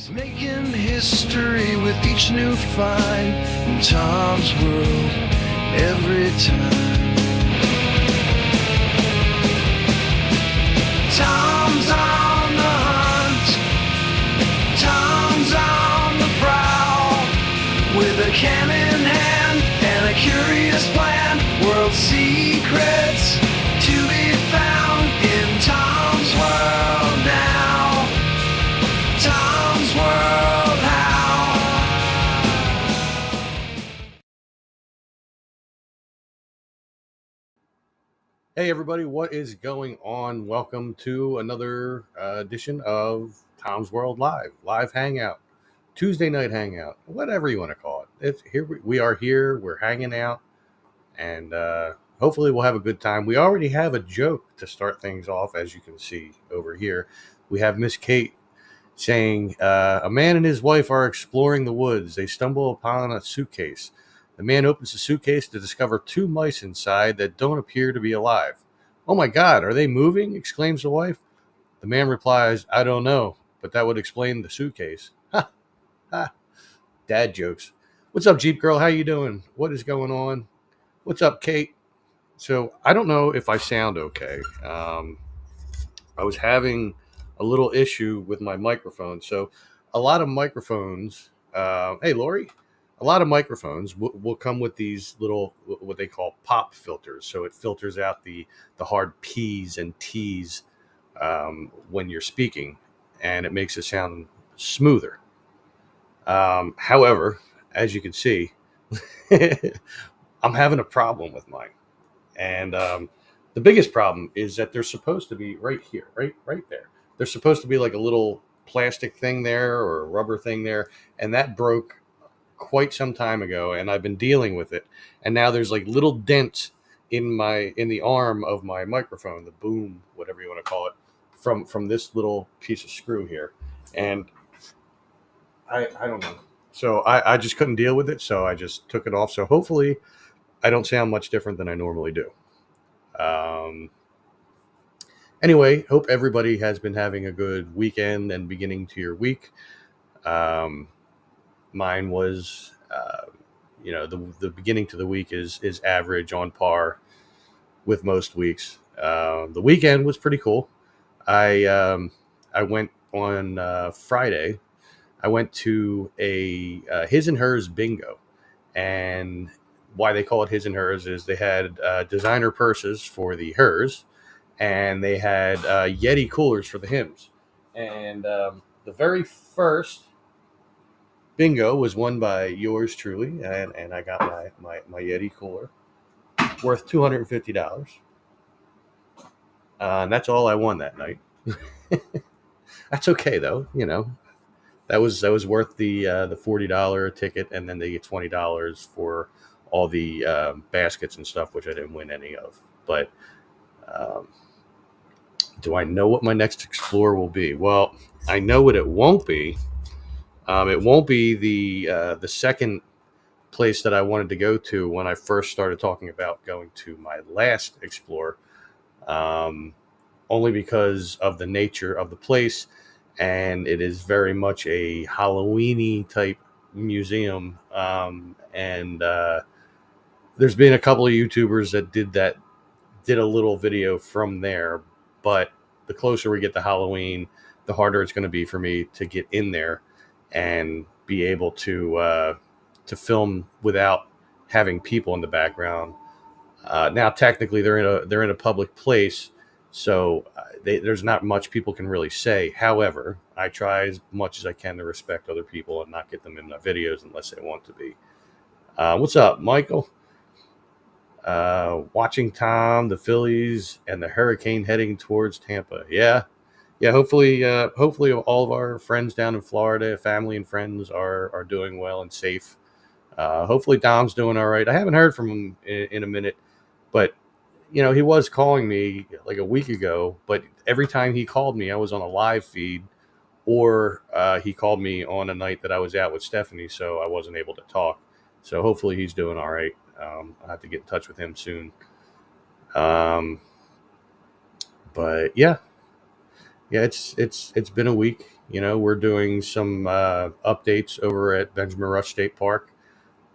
He's making history with each new find in Tom's world every time. Tom's on the hunt. Tom's on the prowl with a can in hand and a curious plan. World secrets to be found in Tom's world now. Tom's World How. Hey everybody, what is going on? Welcome to another edition of Tom's World Live Hangout, Tuesday night hangout, whatever you want to call it. It's here. We are here. We're hanging out, and hopefully we'll have a good time. We already have a joke to start things off, as you can see over here. We have Miss Kate saying, "A man and his wife are exploring the woods. They stumble upon a suitcase. The man opens the suitcase to discover two mice inside that don't appear to be alive. 'Oh my God, are they moving?' exclaims the wife. The man replies, 'I don't know, but that would explain the suitcase.'" Ha, ha. Dad jokes. What's up, Jeep Girl? How you doing? What is going on? What's up, Kate? So I don't know if I sound okay. I was having a little issue with my microphone. So a lot of microphones, hey, Lori, a lot of microphones will come with these little, what they call pop filters. So it filters out the hard P's and T's when you're speaking, and it makes it sound smoother. However, as you can see, I'm having a problem with mine. And the biggest problem is that they're supposed to be right here, right there. There's supposed to be like a little plastic thing there or a rubber thing there, and that broke quite some time ago, and I've been dealing with it. And now there's like little dents in the arm of my microphone, the boom, whatever you want to call it, from this little piece of screw here. And I don't know. So I just couldn't deal with it, so I just took it off. So hopefully I don't sound much different than I normally do. Um, anyway, hope everybody has been having a good weekend and beginning to your week. Um, Mine was, the beginning to the week is average, on par with most weeks. The weekend was pretty cool. I went on Friday. I went to a his and hers bingo, and why they call it his and hers is they had designer purses for the hers, and they had Yeti coolers for the hims. And the very first bingo was won by yours truly, and I got my Yeti cooler worth $250. And that's all I won that night. That's okay though, that was worth the $40 ticket, and then they get $20 for all the baskets and stuff, which I didn't win any of. But um, do I know what my next Explorer will be? Well, I know what it won't be. It won't be the second place that I wanted to go to when I first started talking about going to my last Explorer, um, only because of the nature of the place, and it is very much a Halloweeny type museum. And there's been a couple of YouTubers that did a little video from there, but the closer we get to Halloween, the harder it's going to be for me to get in there and be able to film without having people in the background. Now, technically, they're in a public place, so there's not much people can really say. However, I try as much as I can to respect other people and not get them in my videos unless they want to be. What's up, Michael? Watching Tom, the Phillies, and the hurricane heading towards Tampa. Yeah. Hopefully, all of our friends down in Florida, family and friends, are doing well and safe. Hopefully, Dom's doing all right. I haven't heard from him in a minute, but he was calling me like a week ago. But every time he called me, I was on a live feed, or he called me on a night that I was out with Stephanie, so I wasn't able to talk. So hopefully, he's doing all right. I'll have to get in touch with him soon. But yeah, it's been a week. We're doing some updates over at Benjamin Rush State Park.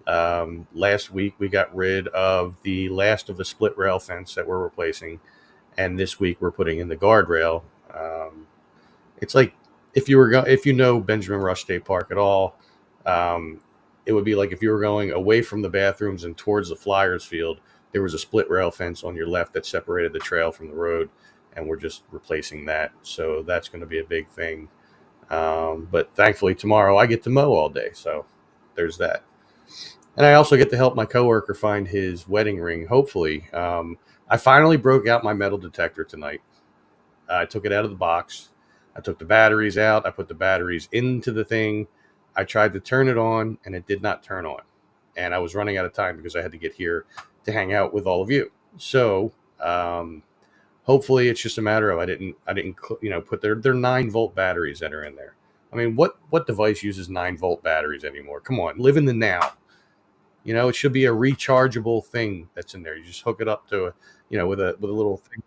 Last week, we got rid of the last of the split rail fence that we're replacing, and this week we're putting in the guardrail. It's like if you know Benjamin Rush State Park at all, um, it would be like if you were going away from the bathrooms and towards the Flyers field. There was a split rail fence on your left that separated the trail from the road, and we're just replacing that. So that's going to be a big thing. But thankfully, tomorrow I get to mow all day, so there's that. And I also get to help my coworker find his wedding ring. Hopefully, I finally broke out my metal detector tonight. I took it out of the box. I took the batteries out. I put the batteries into the thing. I tried to turn it on, and it did not turn on. And I was running out of time because I had to get here to hang out with all of you. So hopefully, it's just a matter of I didn't put their 9-volt batteries that are in there. I mean, what device uses 9-volt batteries anymore? Come on, live in the now. It should be a rechargeable thing that's in there. You just hook it up to with a little thing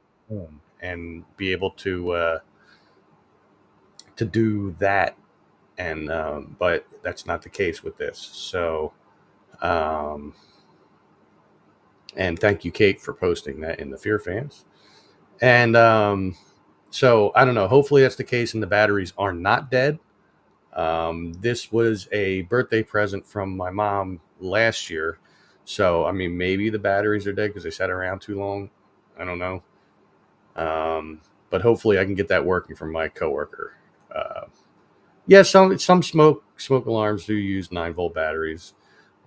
and be able to do that. And but that's not the case with this. So um, and thank you, Kate, for posting that in the Fear Fans. And so I don't know. Hopefully that's the case, and the batteries are not dead. This was a birthday present from my mom last year. So, I mean, maybe the batteries are dead because they sat around too long. I don't know. But hopefully I can get that working for my coworker. Yeah, some smoke alarms do use 9-volt batteries.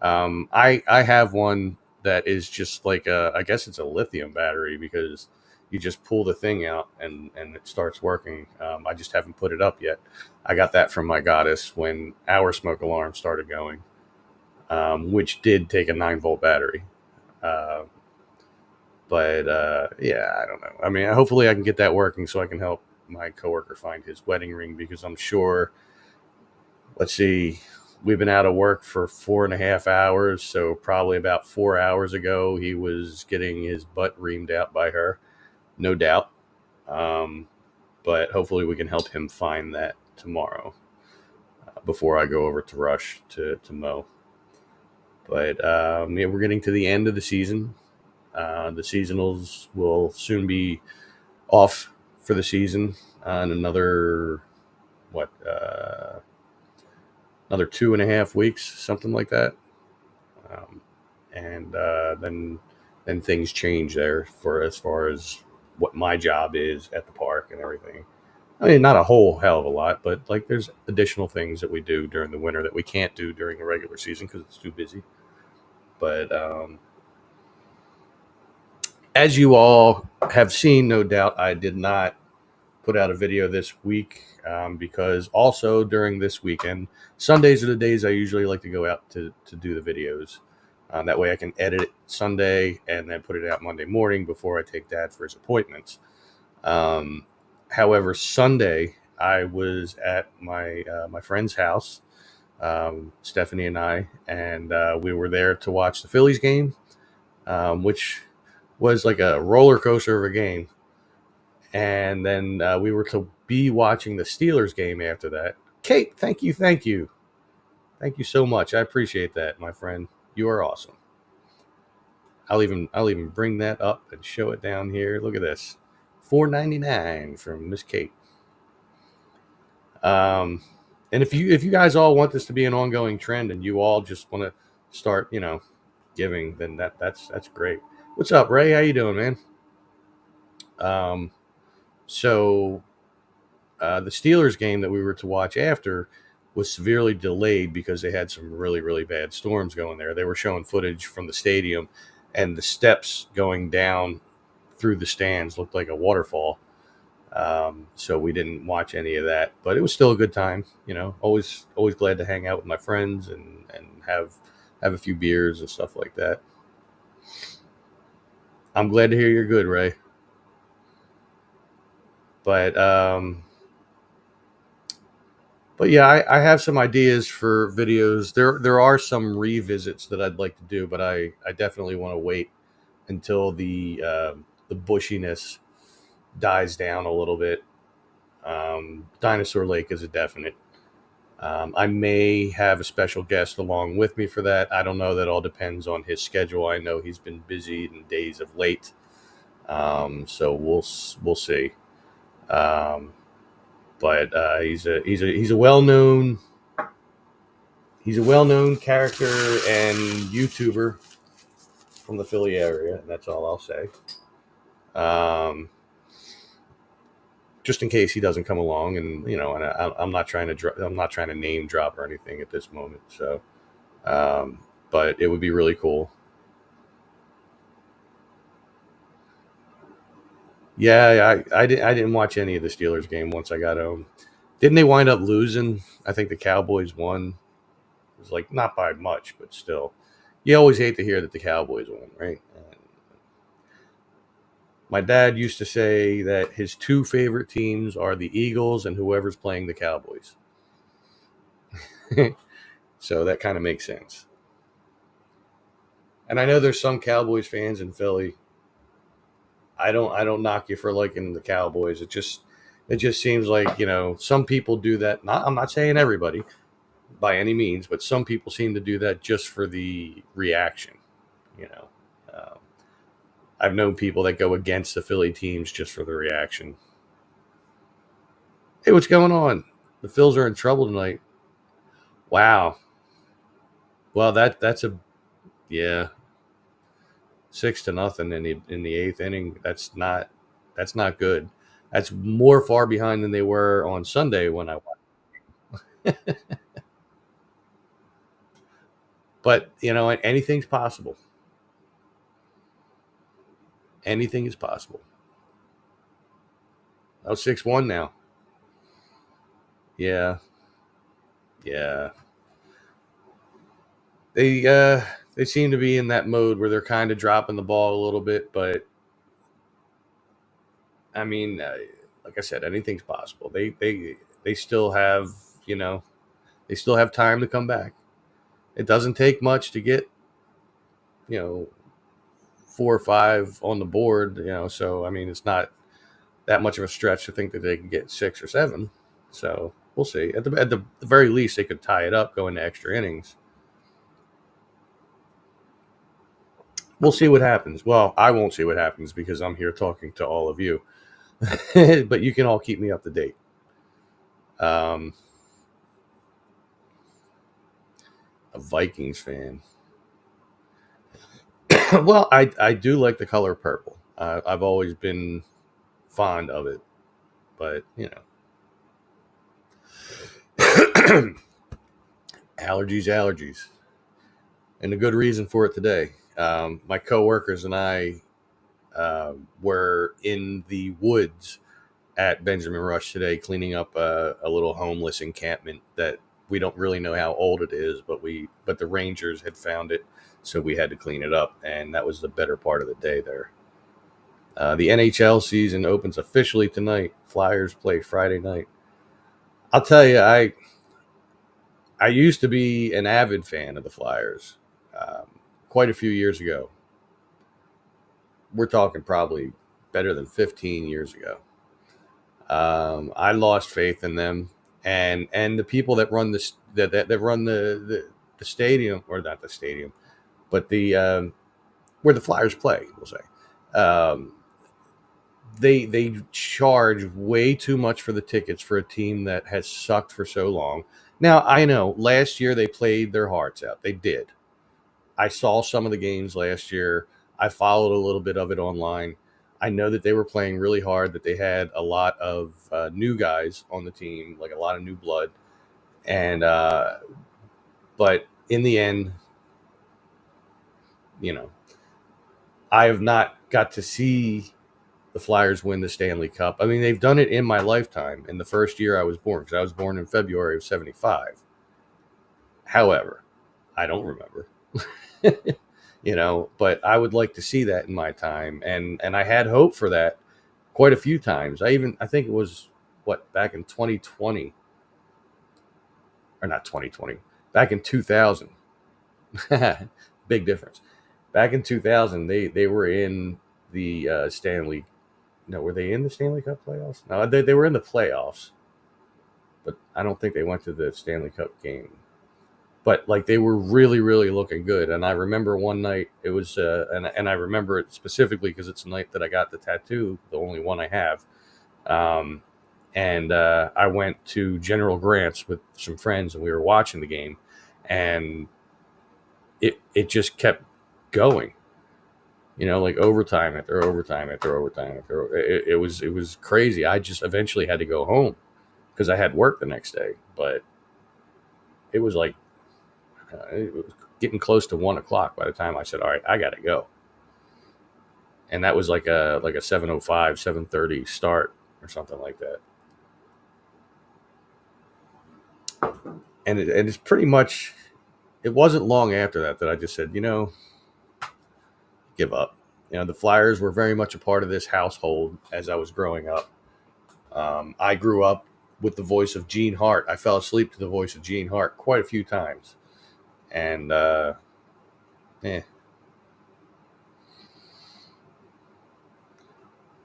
I have one that is just like I guess it's a lithium battery because you just pull the thing out and it starts working. I just haven't put it up yet. I got that from my goddess when our smoke alarm started going, which did take a 9-volt battery. Uh, but yeah, I don't know. I mean, hopefully I can get that working so I can help my coworker find his wedding ring because I'm sure. Let's see. We've been out of work for 4.5 hours, so probably about 4 hours ago, he was getting his butt reamed out by her, no doubt. Um, but hopefully, we can help him find that tomorrow before I go over to Rush to mow. But yeah, we're getting to the end of the season. The seasonals will soon be off for the season in another what another 2.5 weeks, something like that. Um, and then things change there for as far as what my job is at the park and everything. I mean, not a whole hell of a lot, but like there's additional things that we do during the winter that we can't do during the regular season because it's too busy. But as you all have seen, no doubt, I did not put out a video this week because also during this weekend, Sundays are the days I usually like to go out to do the videos. That way I can edit it Sunday and then put it out Monday morning before I take Dad for his appointments. Um, However, Sunday I was at my friend's house, Stephanie and I, and we were there to watch the Phillies game, which was like a roller coaster of a game. And then we were to be watching the Steelers game after that. Kate, thank you so much. I appreciate that, my friend. You are awesome. I'll even bring that up and show it down here. Look at this, $4.99 from Miss Kate. Um, and if you guys all want this to be an ongoing trend, and you all just want to start, giving, then that's great. What's up, Ray? How you doing, man? Um, so the Steelers game that we were to watch after was severely delayed because they had some really, really bad storms going there. They were showing footage from the stadium, and the steps going down through the stands looked like a waterfall. So we didn't watch any of that, but it was still a good time. Always glad to hang out with my friends and have a few beers and stuff like that. I'm glad to hear you're good, Ray. But But yeah, I have some ideas for videos. There are some revisits that I'd like to do, but I definitely want to wait until the bushiness dies down a little bit. Dinosaur Lake is a definite. I may have a special guest along with me for that. I don't know. That all depends on his schedule. I know he's been busy in days of late, so we'll see. Um, but he's a well known character and YouTuber from the Philly area, and that's all I'll say. Um, just in case he doesn't come along, and I'm not trying to I'm not trying to name drop or anything at this moment. So, um, but it would be really cool. Yeah, I didn't watch any of the Steelers game once I got home. Didn't they wind up losing? I think the Cowboys won. It was like not by much, but still. You always hate to hear that the Cowboys won, right? My dad used to say that his two favorite teams are the Eagles and whoever's playing the Cowboys. So that kind of makes sense. And I know there's some Cowboys fans in Philly. I don't knock you for liking the Cowboys. It just seems like, some people do that. I'm not saying everybody by any means, but some people seem to do that just for the reaction, you know. Um, I've known people that go against the Philly teams just for the reaction. Hey, what's going on? The Phils are in trouble tonight. Wow. Well, that's a yeah, 6-0 in the eighth inning. That's not good. That's more far behind than they were on Sunday when I watched. But anything's possible. Anything is possible. Oh, 6-1 now. Yeah, yeah. They seem to be in that mode where they're kind of dropping the ball a little bit, but I mean, like I said, anything's possible. They still have they still have time to come back. It doesn't take much to get you know 4 or 5 on the board. So I mean, it's not that much of a stretch to think that they can get 6 or 7. So we'll see. At the very least, they could tie it up, go into extra innings. We'll see what happens. Well, I won't see what happens because I'm here talking to all of you. But you can all keep me up to date. Um, a Vikings fan. Well, I do like the color purple. I've always been fond of it, but allergies, and a good reason for it today. My coworkers and I were in the woods at Benjamin Rush today, cleaning up a little homeless encampment that we don't really know how old it is, but the Rangers had found it, so we had to clean it up, and that was the better part of the day there. The NHL season opens officially tonight. Flyers play Friday night. I'll tell you, I used to be an avid fan of the Flyers quite a few years ago. We're talking probably better than 15 years ago. I lost faith in them, and the people that run this that run the stadium, or not the stadium, but the where the Flyers play, we'll say. They charge way too much for the tickets for a team that has sucked for so long. Now I know last year they played their hearts out. They did. I saw some of the games last year. I followed a little bit of it online. I know that they were playing really hard, that they had a lot of new guys on the team, like a lot of new blood. And, but in the end, you know, I have not got to see the Flyers win the Stanley Cup. I mean, they've done it in my lifetime in the first year I was born, because I was born in February of 75. However, I don't remember. But I would like to see that in my time, and I had hope for that quite a few times. I think it was back in 2020, or not 2020, back in 2000. Big difference. Back in 2000, they were in the Stanley No, were they in the Stanley Cup playoffs? No, they were in the playoffs, but I don't think they went to the Stanley Cup game. But like they were really, really looking good. And I remember one night it was, and I remember it specifically because it's the night that I got the tattoo, the only one I have. Um, and I went to General Grant's with some friends, and we were watching the game, and it just kept going. Like overtime after overtime after overtime after it was crazy. I just eventually had to go home because I had work the next day. But it was like it was getting close to 1 o'clock by the time I said, "All right, I got to go." And that was like a 7:05, 7:30 start or something like that. And it's pretty much. It wasn't long after that I just said, give up. The Flyers were very much a part of this household as I was growing up. I grew up with the voice of Gene Hart. I fell asleep to the voice of Gene Hart quite a few times. And, eh.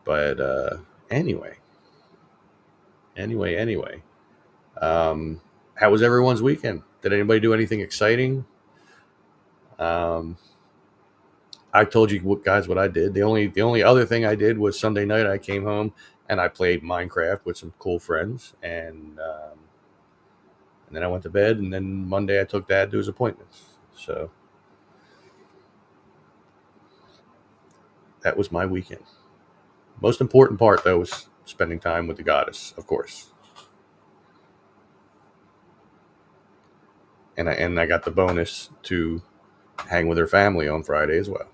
But anyway. How was everyone's weekend? Did anybody do anything exciting? I told you guys what I did. The only other thing I did was Sunday night I came home and I played Minecraft with some cool friends, and then I went to bed. And then Monday I took Dad to his appointments. So that was my weekend. Most important part though was spending time with the goddess, of course. And I got the bonus to hang with her family on Friday as well.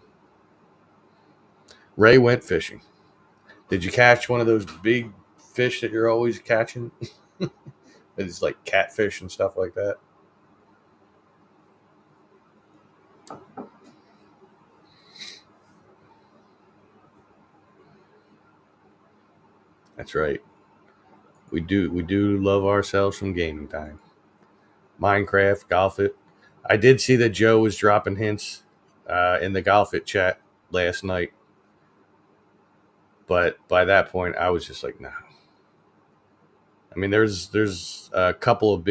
Ray went fishing. Did you catch one of those big fish that you're always catching? It's like catfish and stuff like that. That's right. We do love ourselves some gaming time. Minecraft, Golf It. I did see that Joe was dropping hints in the Golf It chat last night, but by that point I was just like, no. I mean, there's a couple of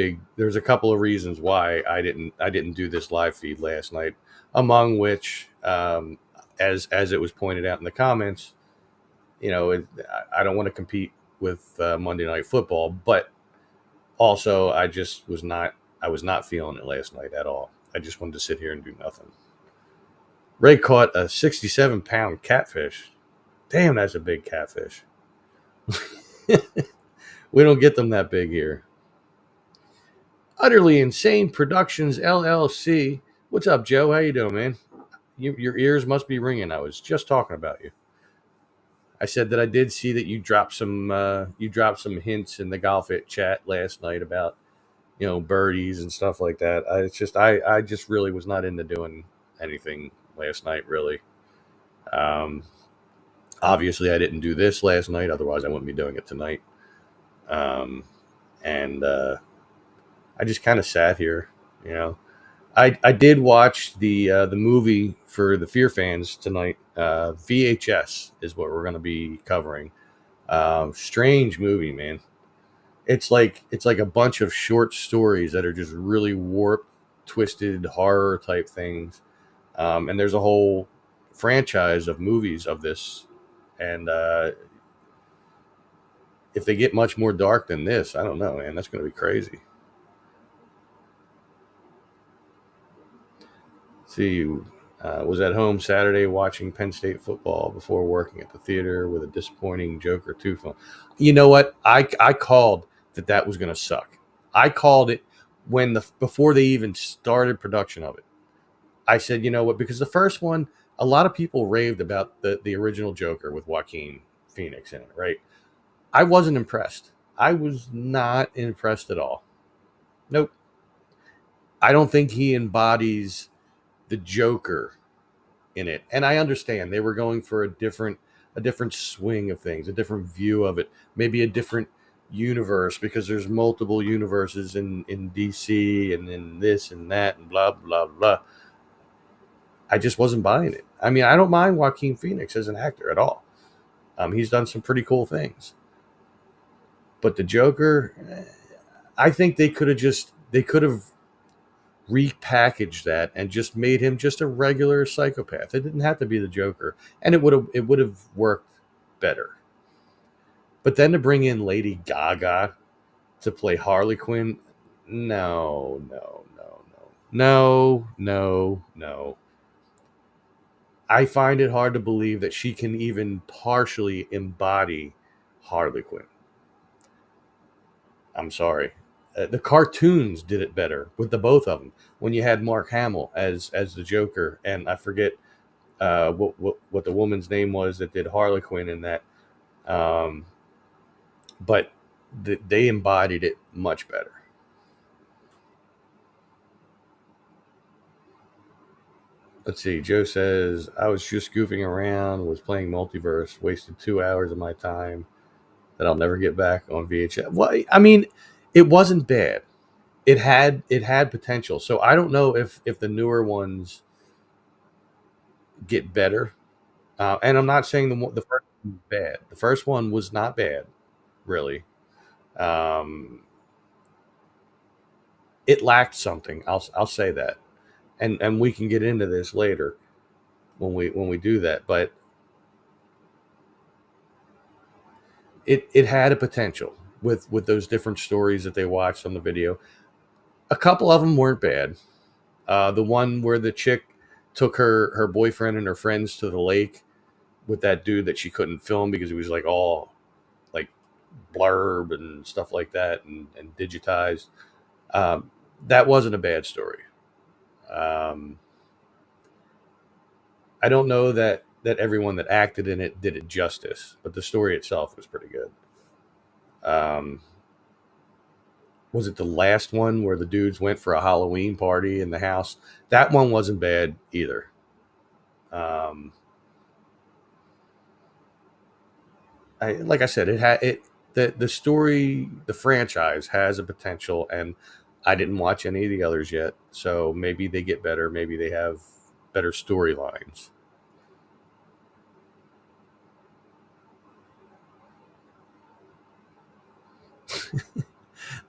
reasons why I didn't do this live feed last night, among which, as it was pointed out in the comments, I don't want to compete with Monday Night Football, but also I was not feeling it last night at all. I just wanted to sit here and do nothing. Ray caught a 67-pound catfish. Damn, that's a big catfish. We don't get them that big here. Utterly Insane Productions LLC. What's up, Joe? How you doing, man? Your ears must be ringing. I was just talking about you. I said that I did see that you dropped some hints in the Golf It chat last night about birdies and stuff like that. I just really was not into doing anything last night, really. Obviously I didn't do this last night, otherwise I wouldn't be doing it tonight. And I just kind of sat here. I did watch the movie for the Fear fans tonight. VHS is what we're going to be covering. Strange movie, man. It's like a bunch of short stories that are just really warped, twisted horror type things. And there's a whole franchise of movies of this. And if they get much more dark than this, I don't know, man. That's going to be crazy. See, was at home Saturday watching Penn State football before working at the theater with a disappointing Joker 2 film. You know what? I called that was going to suck. I called it before they even started production of it. I said, you know what? Because the first one, a lot of people raved about the original Joker with Joaquin Phoenix in it, right? I wasn't impressed. I was not impressed at all. Nope. I don't think he embodies the Joker in it. And I understand they were going for a different swing of things, a different view of it, maybe a different universe, because there's multiple universes in DC and in this and that and blah, blah, blah. I just wasn't buying it. I mean, I don't mind Joaquin Phoenix as an actor at all. He's done some pretty cool things. But the Joker, I think they could have repackaged that and just made him just a regular psychopath. It didn't have to be the Joker, and it would have worked better. But then to bring in Lady Gaga to play Harley Quinn, no, no, no, no, no, no, no. I find it hard to believe that she can even partially embody Harley Quinn. I'm sorry. The cartoons did it better with the both of them. When you had Mark Hamill as the Joker, and I forget what the woman's name was that did Harley Quinn in that, um, but they embodied it much better. Let's see. Joe says I was just goofing around, was playing multiverse, wasted 2 hours of my time that I'll never get back on VHS. Well, I mean, it wasn't bad. It had potential. So I don't know if the newer ones get better. And I'm not saying the first one was bad. The first one was not bad, really. Um, it lacked something. I'll say that, and we can get into this later when we do that. But it had a potential with those different stories that they watched on the video. A couple of them weren't bad. The one where the chick took her boyfriend and her friends to the lake with that dude that she couldn't film because he was like all like blurb and stuff like that and digitized. Um, that wasn't a bad story. Um, I don't know that everyone that acted in it did it justice, but the story itself was pretty good. Um, was it the last one where the dudes went for a Halloween party in the house? That one wasn't bad either. Um, like I said, it had it the story, the franchise has a potential, and I didn't watch any of the others yet, so maybe they get better. Maybe they have better storylines.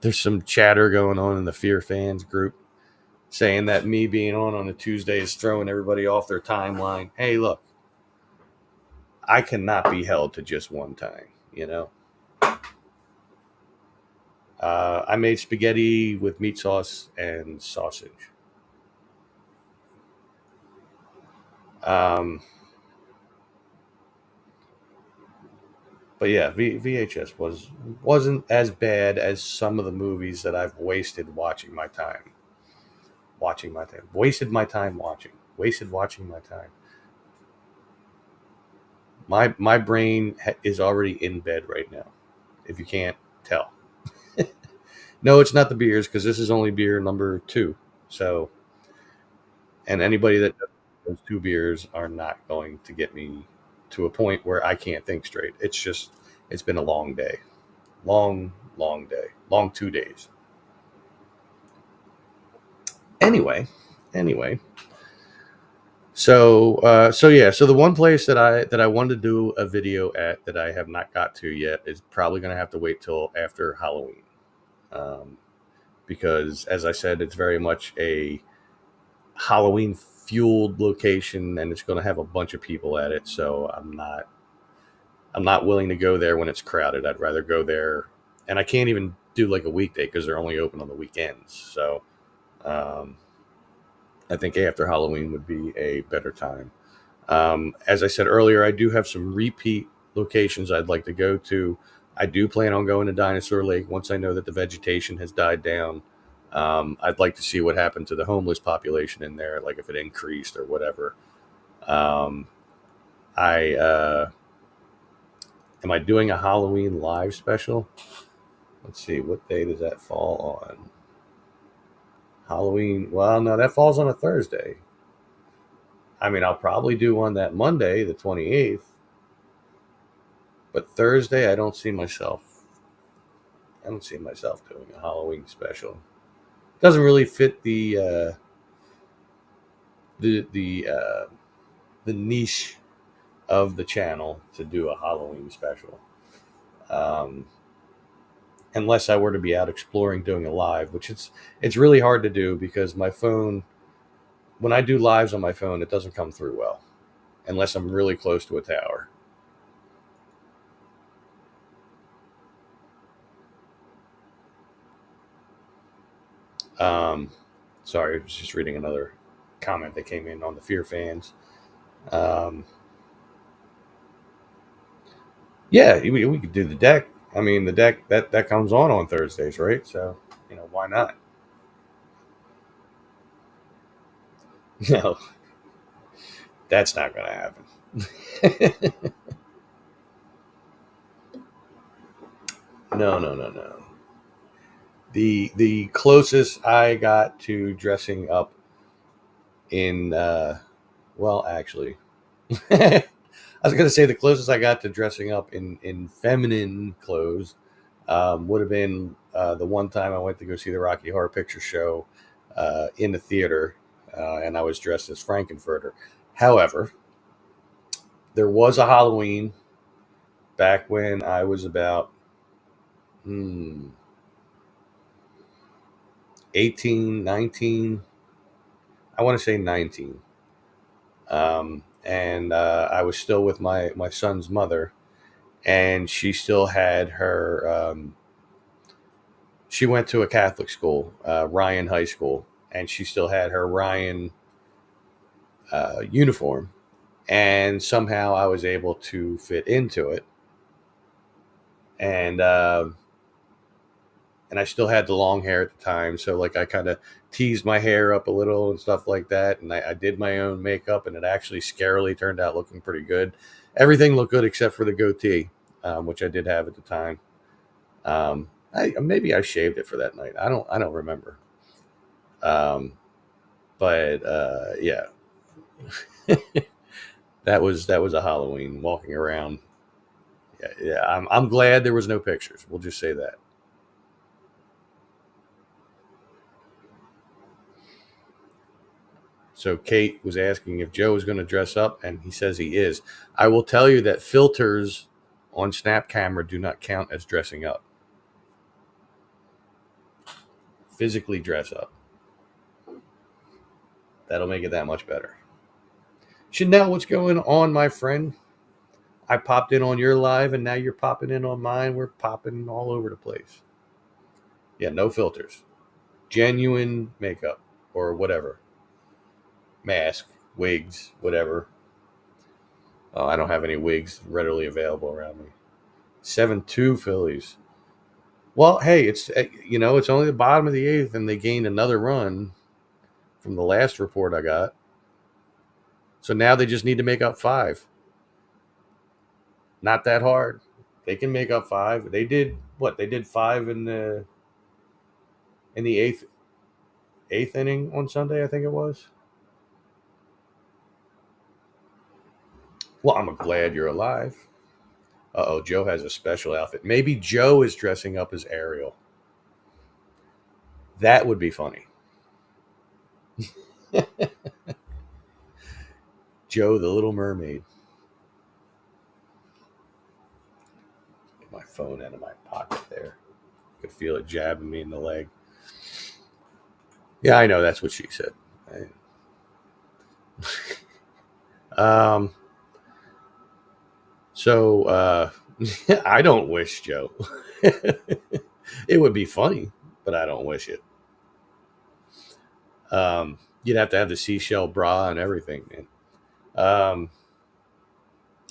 There's some chatter going on in the Fear fans group saying that me being on a Tuesday is throwing everybody off their timeline. Hey, look, I cannot be held to just one time. You know, I made spaghetti with meat sauce and sausage. Um, but yeah, VHS wasn't as bad as some of the movies that I've wasted watching my time. Watching my time, wasted my time watching, wasted watching my time. My brain is already in bed right now. If you can't tell, no, it's not the beers because this is only beer number two. So, and anybody that does those two beers are not going to get me to a point where I can't think straight. It's just it's been a long day, long day, long 2 days. Anyway, so yeah, so the one place that I wanted to do a video at that I have not got to yet is probably going to have to wait till after Halloween, um, because as I said, it's very much a Halloween fueled location, and it's going to have a bunch of people at it. So I'm not willing to go there when it's crowded. I'd rather go there, and I can't even do like a weekday because they're only open on the weekends. So um, I think after Halloween would be a better time. As I said earlier, I do have some repeat locations I'd like to go to. I do plan on going to Dinosaur Lake once I know that the vegetation has died down. I'd like to see what happened to the homeless population in there, like if it increased or whatever. Um, I am I doing a Halloween live special? Let's see, what day does that fall on? Halloween. Well, no, that falls on a Thursday. I mean, I'll probably do one that Monday, the 28th, but Thursday, I don't see myself. I don't see myself doing a Halloween special. Doesn't really fit the the niche of the channel to do a Halloween special. Um, unless I were to be out exploring doing a live, which it's really hard to do because my phone, when I do lives on my phone, it doesn't come through well unless I'm really close to a tower. Um, sorry, I was just reading another comment that came in on the Fear fans. Um, yeah, we could do the deck. I mean, the deck that comes on Thursdays, right? So, why not? No, that's not going to happen. No, no, no, no. The closest I got to dressing up in, well, actually, I was going to say the closest I got to dressing up in feminine clothes would have been the one time I went to go see the Rocky Horror Picture Show in the theater, and I was dressed as Frankenfurter. However, there was a Halloween back when I was about 18, 19. I want to say 19. And I was still with my son's mother, and she still had her. She went to a Catholic school, Ryan High School, and she still had her Ryan uniform. And somehow I was able to fit into it, and and I still had the long hair at the time, so like I kind of teased my hair up a little and stuff like that, and I did my own makeup, and it actually scarily turned out looking pretty good. Everything looked good except for the goatee, which I did have at the time. Maybe I shaved it for that night. I don't remember. Um, but yeah, that was a Halloween walking around. Yeah, yeah. I'm glad there was no pictures. We'll just say that. So Kate was asking if Joe is going to dress up, and he says he is. I will tell you that filters on Snap Camera do not count as dressing up. Physically dress up. That'll make it that much better. Chanel, what's going on, my friend? I popped in on your live, and now you're popping in on mine. We're popping all over the place. Yeah, no filters. Genuine makeup or whatever. Mask, wigs, whatever. Oh, I don't have any wigs readily available around me. 7-2 Phillies. Well, hey, it's only the bottom of the eighth, and they gained another run from the last report I got. So now they just need to make up 5. Not that hard. They can make up 5. They did what? They did 5 in the eighth inning on Sunday, I think it was. Well, I'm glad you're alive. Uh-oh, Joe has a special outfit. Maybe Joe is dressing up as Ariel. That would be funny. Joe, the Little Mermaid. Get my phone out of my pocket there. I could feel it jabbing me in the leg. Yeah, I know. That's what she said. Um, so I don't wish Joe. It would be funny, but I don't wish it. You'd have to have the seashell bra and everything, man.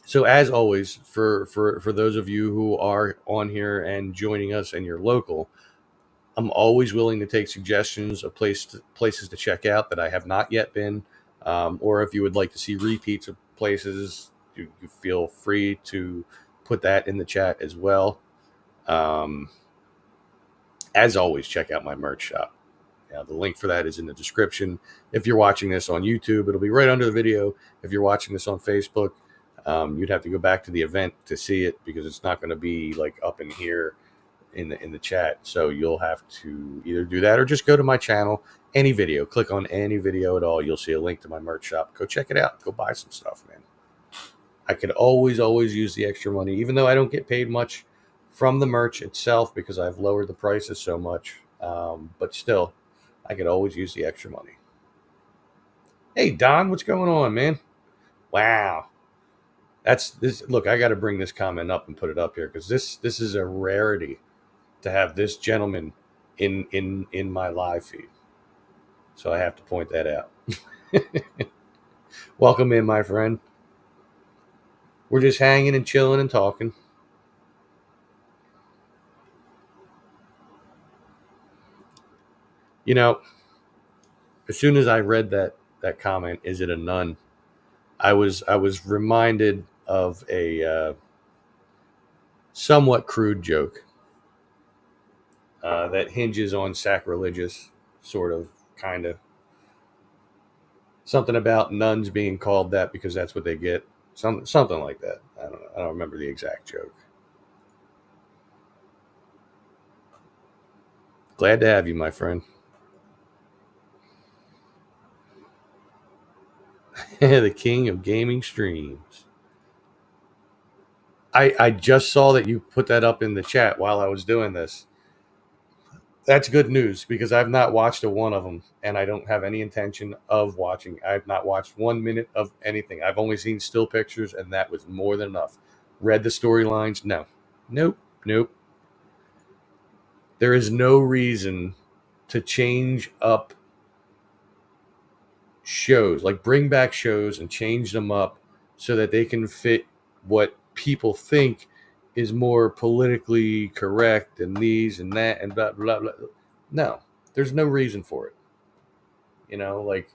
So as always, for those of you who are on here and joining us and you're local, I'm always willing to take suggestions of places to check out that I have not yet been, or if you would like to see repeats of places, you feel free to put that in the chat as well. As always, check out my merch shop. The link for that is in the description. If you're watching this on YouTube, it'll be right under the video. If you're watching this on Facebook, you'd have to go back to the event to see it because it's not going to be like up in here in the chat. So you'll have to either do that or just go to my channel, any video, click on any video at all. You'll see a link to my merch shop. Go check it out. Go buy some stuff, man. I could always use the extra money, even though I don't get paid much from the merch itself because I've lowered the prices so much. But still, I could always use the extra money. Hey, Don, what's going on, man? Wow. That's this. Look, I got to bring this comment up and put it up here because this is a rarity to have this gentleman in my live feed. So I have to point that out. Welcome in, my friend. We're just hanging and chilling and talking. You know, as soon as I read that comment, is it a nun? I was reminded of a somewhat crude joke that hinges on sacrilegious, sort of, kind of something about nuns being called that because that's what they get. Something like that. I don't know. I don't remember the exact joke. Glad to have you, my friend. The king of gaming streams. I just saw that you put that up in the chat while I was doing this. That's good news because I've not watched a one of them and I don't have any intention of watching. I've not watched 1 minute of anything. I've only seen still pictures and that was more than enough. Read the storylines? No. Nope. There is no reason to change up shows, like bring back shows and change them up so that they can fit what people think is more politically correct and these and that and blah blah blah. No, there's no reason for it. Like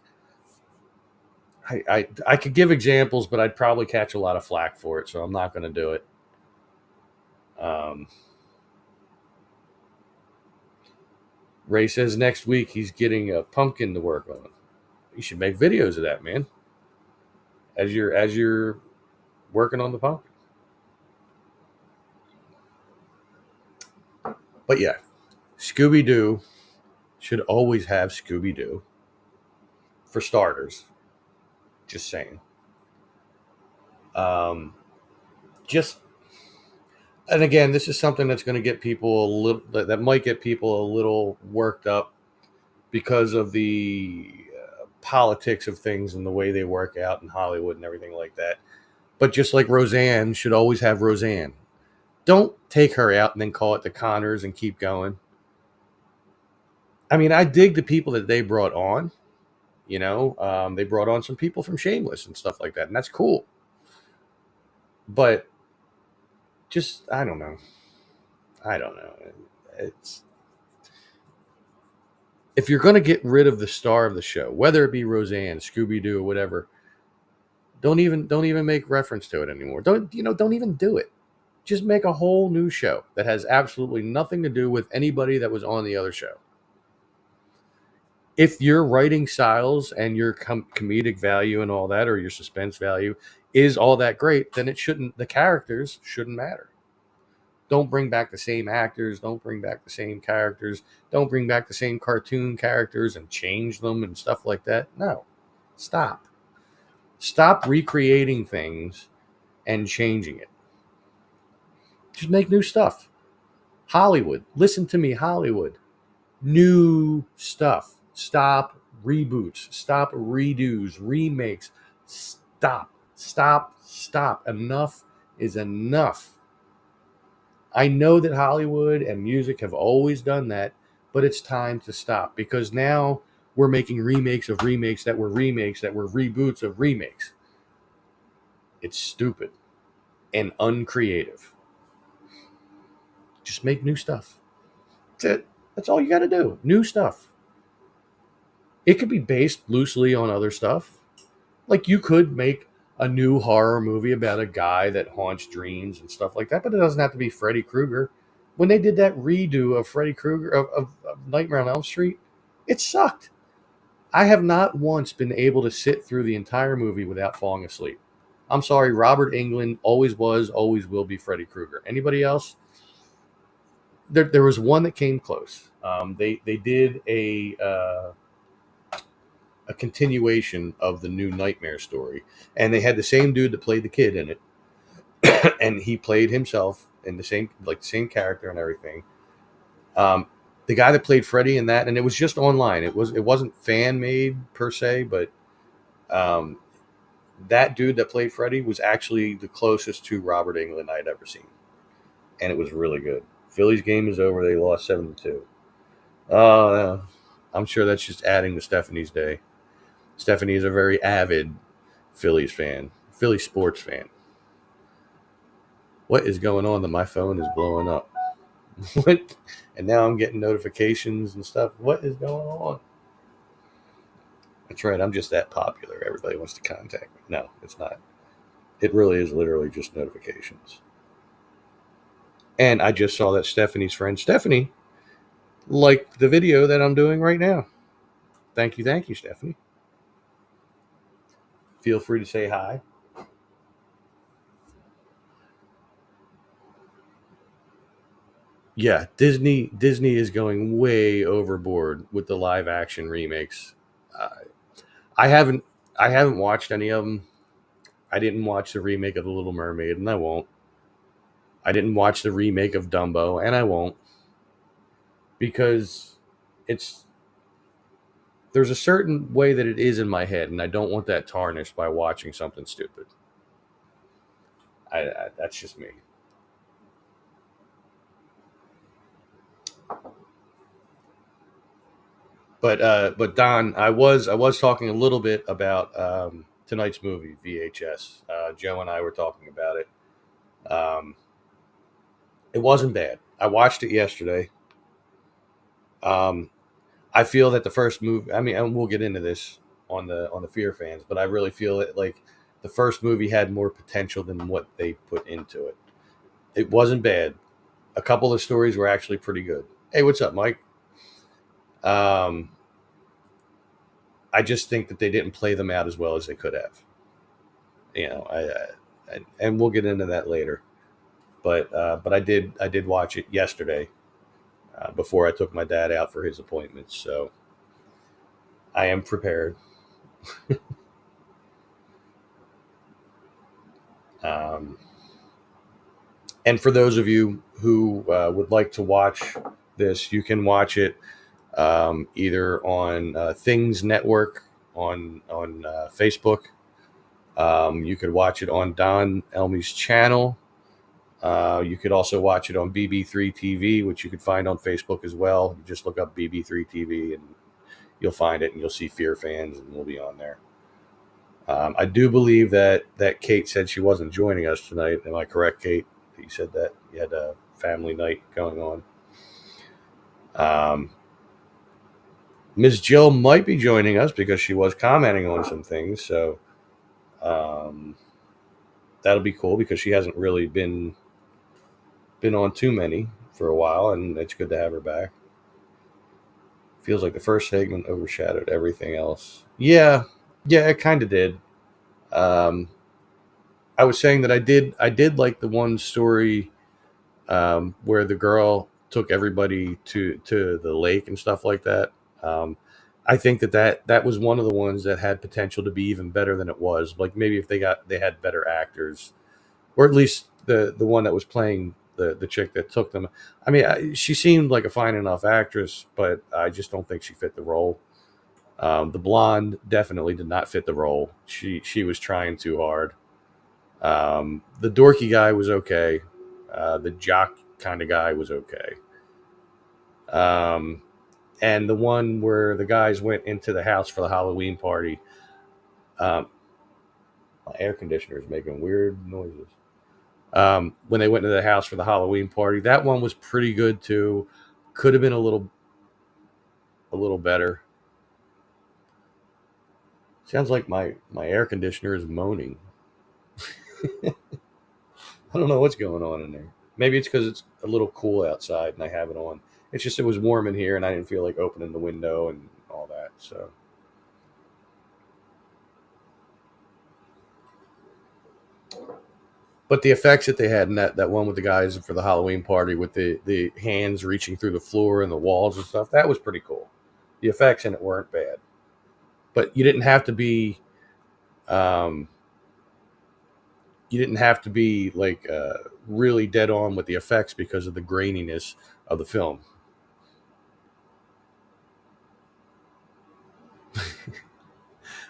I could give examples, but I'd probably catch a lot of flack for it, so I'm not going to do it. Ray says next week he's getting a pumpkin to work on. You should make videos of that, man. As you're working on the pumpkin. But yeah, Scooby Doo should always have Scooby Doo. For starters, just saying. Just, and again, this is something that's going to get people a little, that might get people a little worked up because of the politics of things and the way they work out in Hollywood and everything like that. But just like Roseanne should always have Roseanne. Don't take her out and then call it the Connors and keep going. I mean, I dig the people that they brought on. They brought on some people from Shameless and stuff like that, and that's cool. But just, I don't know. It's, if you're going to get rid of the star of the show, whether it be Roseanne, Scooby Doo, or whatever, don't even make reference to it anymore. Don't even do it. Just make a whole new show that has absolutely nothing to do with anybody that was on the other show. If your writing styles and your comedic value and all that, or your suspense value is all that great, then the characters shouldn't matter. Don't bring back the same actors. Don't bring back the same characters. Don't bring back the same cartoon characters and change them and stuff like that. No, stop. Stop recreating things and changing it. Just make new stuff. Hollywood. Listen to me, Hollywood. New stuff. Stop reboots. Stop redos, remakes. Stop. Enough is enough. I know that Hollywood and music have always done that, but it's time to stop because now we're making remakes of remakes that were reboots of remakes. It's stupid and uncreative. Just make new stuff. That's it. That's all you got to do. New stuff. It could be based loosely on other stuff. Like you could make a new horror movie about a guy that haunts dreams and stuff like that, but it doesn't have to be Freddy Krueger. When they did that redo of Freddy Krueger of Nightmare on Elm Street, it sucked. I have not once been able to sit through the entire movie without falling asleep. I'm sorry, Robert Englund always was, always will be Freddy Krueger. Anybody else? There was one that came close. They did a a continuation of the new Nightmare story, and they had the same dude that played the kid in it, and he played himself in the same character and everything. The guy that played Freddy in that, and it was just online. It wasn't fan made per se, but um, that dude that played Freddy was actually the closest to Robert Englund I'd ever seen, and it was really good. Phillies game is over. They lost 7-2. Oh, I'm sure that's just adding to Stephanie's day. Stephanie is a very avid Phillies fan, Phillies sports fan. What is going on that my phone is blowing up? What? And now I'm getting notifications and stuff. What is going on? That's right. I'm just that popular. Everybody wants to contact me. No, it's not. It really is literally just notifications. And I just saw that Stephanie's friend Stephanie liked the video that I'm doing right now. Thank you, Stephanie. Feel free to say hi. Yeah, Disney is going way overboard with the live action remakes. Uh, I haven't watched any of them. I didn't watch the remake of The Little Mermaid, and I won't. I didn't watch the remake of Dumbo, and I won't, because it's there's a certain way that it is in my head, and I don't want that tarnished by watching something stupid. That's just me. But Don, I was talking a little bit about tonight's movie VHS. Joe and I were talking about it. It wasn't bad. I watched it yesterday. Um, I feel that the first movie. I mean, and we'll get into this on the Fear fans, but I really feel that like the first movie had more potential than what they put into it. It wasn't bad. A couple of stories were actually pretty good. Hey, what's up, Mike? Um, I just think that they didn't play them out as well as they could have. You know, and we'll get into that later. But I did watch it yesterday before I took my dad out for his appointments, so I am prepared. Um, and for those of you who would like to watch this, you can watch it either on Things Network on Facebook. You could watch it on Don Elmy's channel. You could also watch it on BB3 TV, which you could find on Facebook as well. You just look up BB3 TV and you'll find it, and you'll see Fear fans, and we'll be on there. I do believe that Kate said she wasn't joining us tonight. Am I correct, Kate? You said that you had a family night going on. Ms. Jill might be joining us because she was commenting on some things, so that'll be cool because she hasn't really been on too many for a while, and it's good to have her back. Feels like the first segment overshadowed everything else. Yeah, it kind of did. Um, I was saying that I did like the one story where the girl took everybody to the lake and stuff like that. Um, I think that was one of the ones that had potential to be even better than it was. Like maybe if they had better actors, or at least the one that was playing the chick that took them. I mean, she seemed like a fine enough actress, but I just don't think she fit the role. The blonde definitely did not fit the role. She was trying too hard. The dorky guy was okay. The jock kind of guy was okay. Um, and the one where the guys went into the house for the Halloween party. Um, my air conditioner is making weird noises. When they went into the house for the Halloween party, that one was pretty good too. Could have been a little better. Sounds like my air conditioner is moaning. I don't know what's going on in there. Maybe it's because it's a little cool outside and I have it on. It's just it was warm in here and I didn't feel like opening the window and all that. So, but the effects that they had in that one with the guys for the Halloween party with the hands reaching through the floor and the walls and stuff, that was pretty cool. The effects in it weren't bad. But um, you didn't have to be like really dead on with the effects because of the graininess of the film.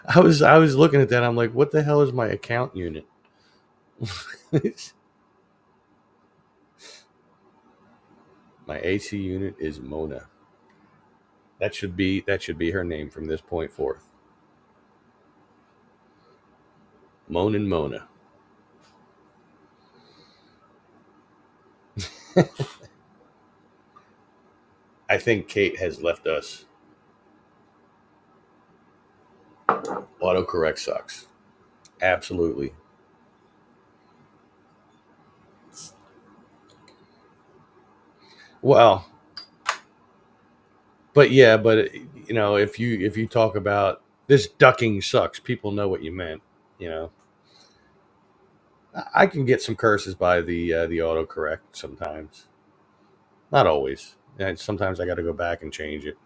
I was looking at that. I'm like, what the hell is my account unit? My AC unit is Mona. That should be her name from this point forth. Moan and Mona. I think Kate has left us. Autocorrect sucks. Absolutely. Well, but yeah, but if you talk about this ducking sucks, people know what you meant. You know, I can get some curses by the autocorrect sometimes. Not always. And sometimes I got to go back and change it.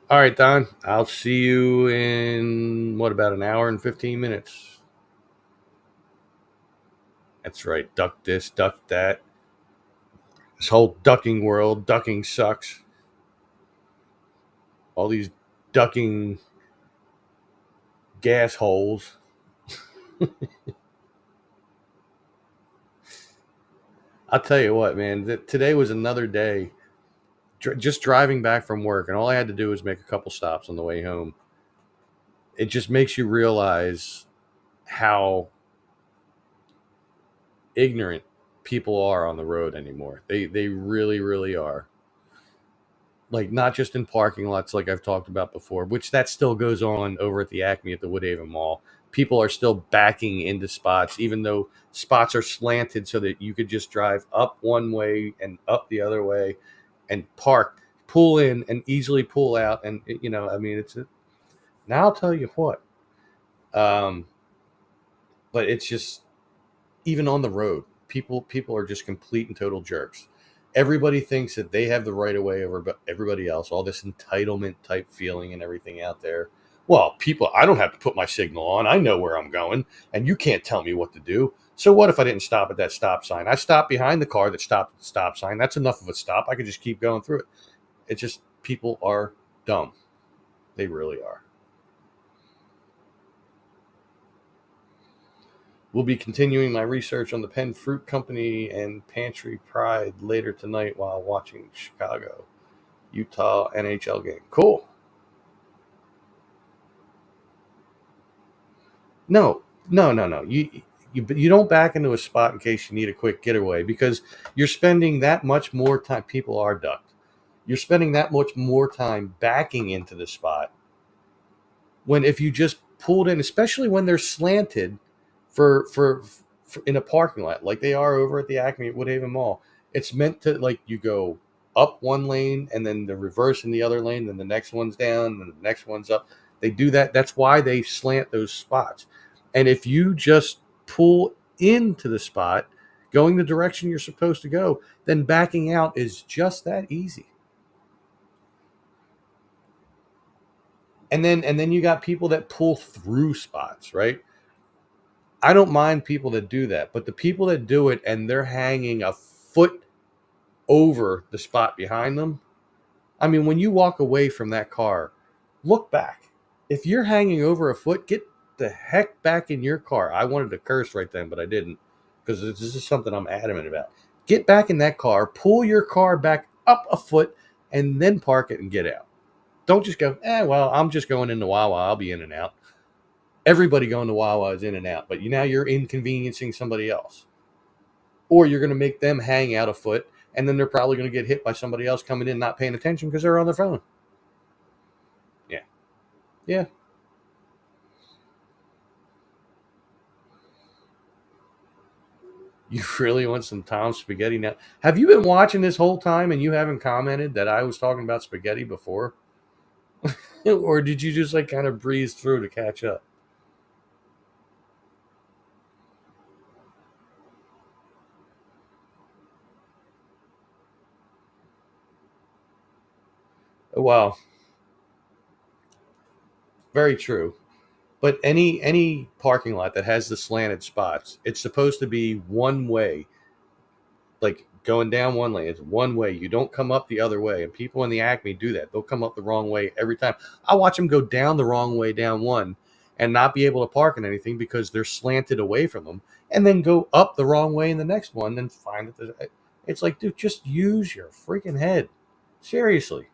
All right, Don. I'll see you in what, about an hour and 15 minutes. That's right. Duck this, duck that. This whole ducking world, ducking sucks. All these ducking gas holes. I'll tell you what, man. Today was another day. Just driving back from work, and all I had to do was make a couple stops on the way home. It just makes you realize how ignorant people are on the road anymore. They really really are. Like, not just in parking lots like I've talked about before, which that still goes on over at the Acme at the Woodhaven Mall. People are still backing into spots, even though spots are slanted so that you could just drive up one way and up the other way and park, pull in, and easily pull out. And I mean, now I'll tell you what. Um, but it's just, even on the road, people are just complete and total jerks. Everybody thinks that they have the right of way over everybody else. All this entitlement type feeling and everything out there. Well, people, I don't have to put my signal on. I know where I'm going, and you can't tell me what to do. So what if I didn't stop at that stop sign? I stopped behind the car that stopped at the stop sign. That's enough of a stop. I could just keep going through it. It's just, people are dumb. They really are. Will be continuing my research on the Penn Fruit Company and Pantry Pride later tonight while watching Chicago, Utah NHL game. Cool. No, no, no, no. You don't back into a spot in case you need a quick getaway, because you're spending that much more time. People are ducked. You're spending that much more time backing into the spot, when if you just pulled in, especially when they're slanted for in a parking lot like they are over at the Acme at Woodhaven Mall. It's meant to, like, you go up one lane and then the reverse in the other lane, then the next one's down and the next one's up. They do that. That's why they slant those spots. And if you just pull into the spot going the direction you're supposed to go, then backing out is just that easy. And then you got people that pull through spots, right? I don't mind people that do that, but the people that do it and they're hanging a foot over the spot behind them. I mean, when you walk away from that car, look back. If you're hanging over a foot, get the heck back in your car. I wanted to curse right then, but I didn't, because this is something I'm adamant about. Get back in that car, pull your car back up a foot, and then park it and get out. Don't just go, well, I'm just going into Wawa. I'll be in and out. Everybody going to Wawa is in and out, but now you're inconveniencing somebody else. Or you're going to make them hang out a foot, and then they're probably going to get hit by somebody else coming in not paying attention because they're on their phone. Yeah. Yeah. You really want some Tom's spaghetti now? Have you been watching this whole time and you haven't commented that I was talking about spaghetti before? Or did you just like kind of breeze through to catch up? Well, very true. But any parking lot that has the slanted spots, it's supposed to be one way, like going down one lane. It's one way. You don't come up the other way. And people in the Acme do that. They'll come up the wrong way every time. I watch them go down the wrong way down one and not be able to park in anything because they're slanted away from them, and then go up the wrong way in the next one and find that it's like, dude, just use your freaking head. Seriously.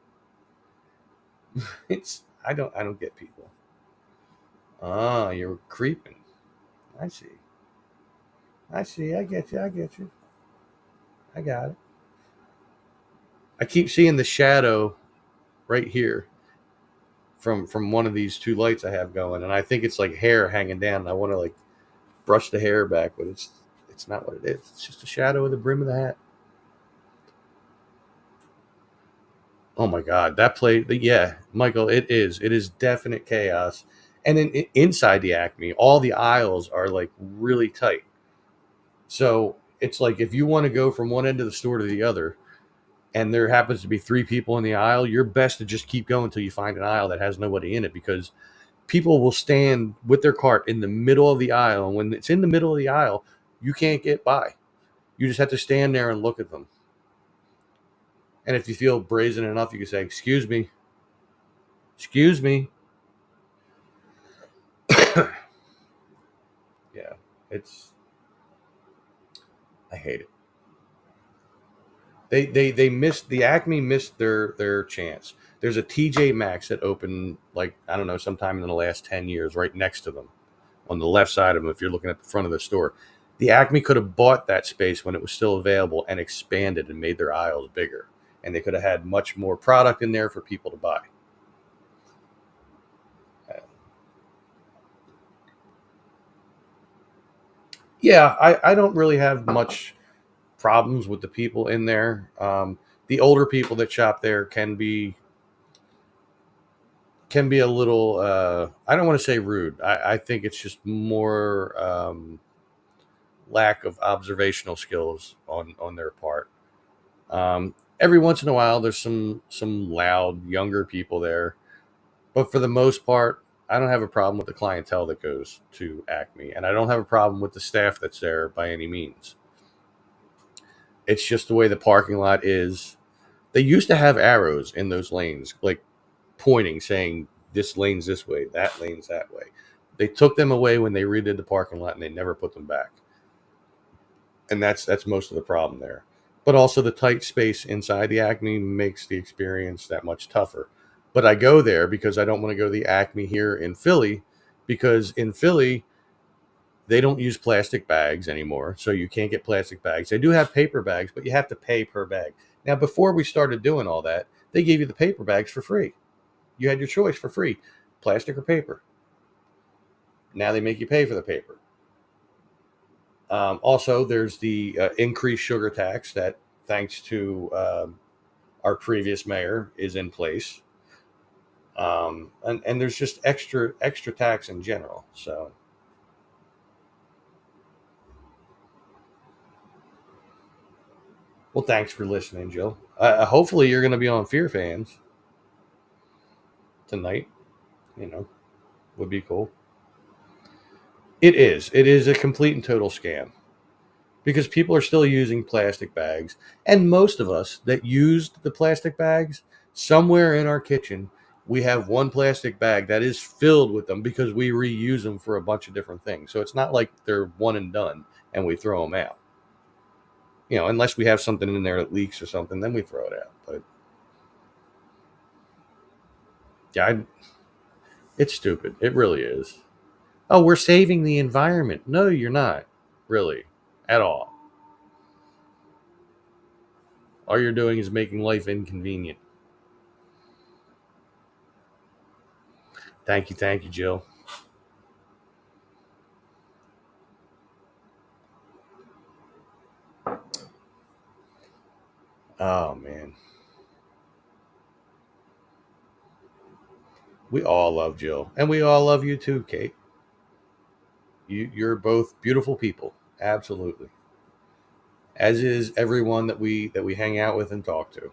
It's I don't get people. Ah, you're creeping. I see. I see. I get you. I get you. I got it. I keep seeing the shadow right here from one of these two lights I have going, and I think it's like hair hanging down. And I want to like brush the hair back, but it's not what it is. It's just a shadow of the brim of the hat. Oh my God, that play! Yeah, Michael, it is. It is definite chaos. And then inside the Acme, all the aisles are like really tight. So it's like if you want to go from one end of the store to the other, and there happens to be three people in the aisle, you're best to just keep going until you find an aisle that has nobody in it, because people will stand with their cart in the middle of the aisle. And when it's in the middle of the aisle, you can't get by. You just have to stand there and look at them. And if you feel brazen enough, you can say, "Excuse me, excuse me." Yeah, it's, I hate it. They missed, the Acme missed their chance. There's a TJ Maxx that opened, like, I don't know, sometime in the last 10 years, right next to them on the left side of them. If you're looking at the front of the store, the Acme could have bought that space when it was still available and expanded and made their aisles bigger, and they could have had much more product in there for people to buy. Uh, yeah, I don't really have much problems with the people in there. The older people that shop there can be a little, I don't want to say rude. I think it's just more lack of observational skills on their part. Every once in a while there's some loud younger people there, but for the most part, I don't have a problem with the clientele that goes to Acme, and I don't have a problem with the staff that's there by any means. It's just the way the parking lot is. They used to have arrows in those lanes, like pointing, saying this lane's this way, that lane's that way. They took them away when they redid the parking lot, and they never put them back. And that's most of the problem there. But also the tight space inside the Acme makes the experience that much tougher. But I go there because I don't want to go to the Acme here in Philly, because in Philly they don't use plastic bags anymore, so you can't get plastic bags. They do have paper bags, but you have to pay per bag. Now, before we started doing all that, they gave you the paper bags for free. You had your choice for free, plastic or paper. Now they make you pay for the paper. Also, there's the increased sugar tax that, thanks to our previous mayor, is in place. And there's just extra tax in general. So, well, thanks for listening, Jill. Hopefully, you're going to be on Fear Fans tonight. You know, would be cool. It is. It is a complete and total scam, because people are still using plastic bags. And most of us that used the plastic bags, somewhere in our kitchen, we have one plastic bag that is filled with them because we reuse them for a bunch of different things. So it's not like they're one and done and we throw them out. Unless we have something in there that leaks or something, then we throw it out. But yeah, it's stupid. It really is. Oh, we're saving the environment. No, you're not, really, at all. All you're doing is making life inconvenient. Thank you, Jill. Oh man, we all love Jill, and we all love you too, Kate. You're both beautiful people, absolutely. As is everyone that we hang out with and talk to.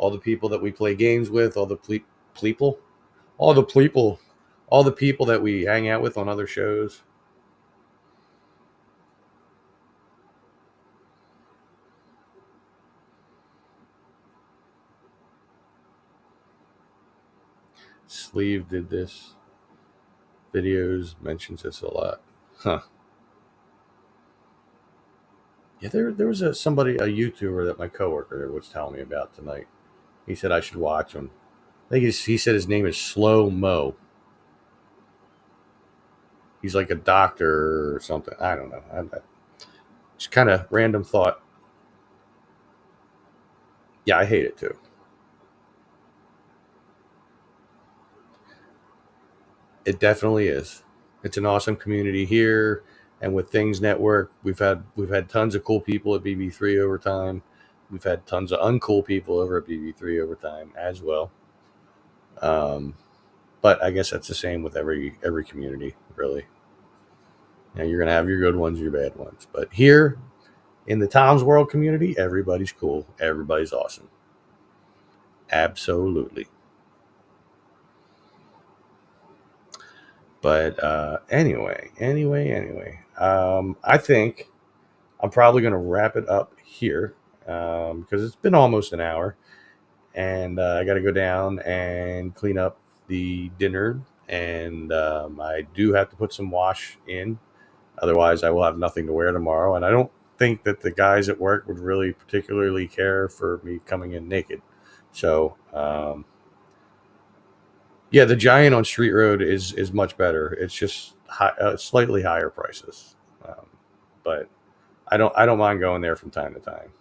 all the people that we play games with, all the people, all the people, all the people that we hang out with on other shows. Sleeve did this. Videos mentions this a lot. Huh. Yeah, there was a YouTuber that my coworker was telling me about tonight. He said I should watch him. I think he said his name is Slow Mo. He's like a doctor or something. I don't know. It's kind of random thought. Yeah, I hate it too. It definitely is. It's an awesome community here, and with Things Network, we've had tons of cool people at BB3 over time. We've had tons of uncool people over at BB3 over time as well. Um, but I guess that's the same with every community, really. You're gonna have your good ones, your bad ones. But here in the Tom's World community, everybody's cool. Everybody's awesome. Absolutely. But anyway, I think I'm probably going to wrap it up here because it's been almost an hour, and I got to go down and clean up the dinner, and I do have to put some wash in. Otherwise, I will have nothing to wear tomorrow, and I don't think that the guys at work would really particularly care for me coming in naked. So, yeah, the Giant on Street Road is much better. It's just slightly higher prices, um, but I don't mind going there from time to time.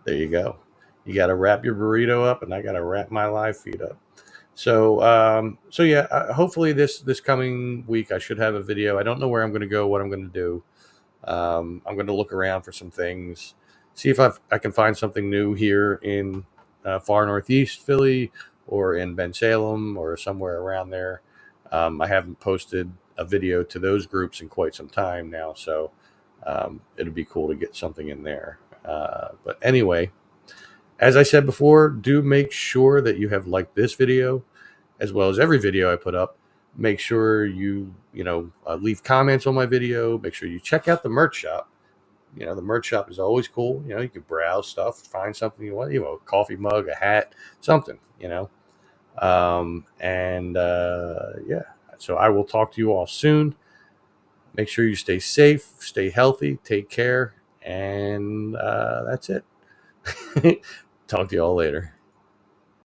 There you go. You got to wrap your burrito up, and I got to wrap my live feed up. So yeah. Hopefully this coming week I should have a video. I don't know where I'm going to go, what I'm going to do. I'm going to look around for some things, see if I can find something new here in far northeast Philly or in Bensalem or somewhere around there. I haven't posted a video to those groups in quite some time now, so it'd be cool to get something in there. But anyway, as I said before, do make sure that you have liked this video as well as every video I put up. Make sure you leave comments on my video. Make sure you check out the merch shop. The merch shop is always cool. You can browse stuff, find something you want. A coffee mug, a hat, something. And yeah. So I will talk to you all soon. Make sure you stay safe, stay healthy, take care, and that's it. Talk to you all later.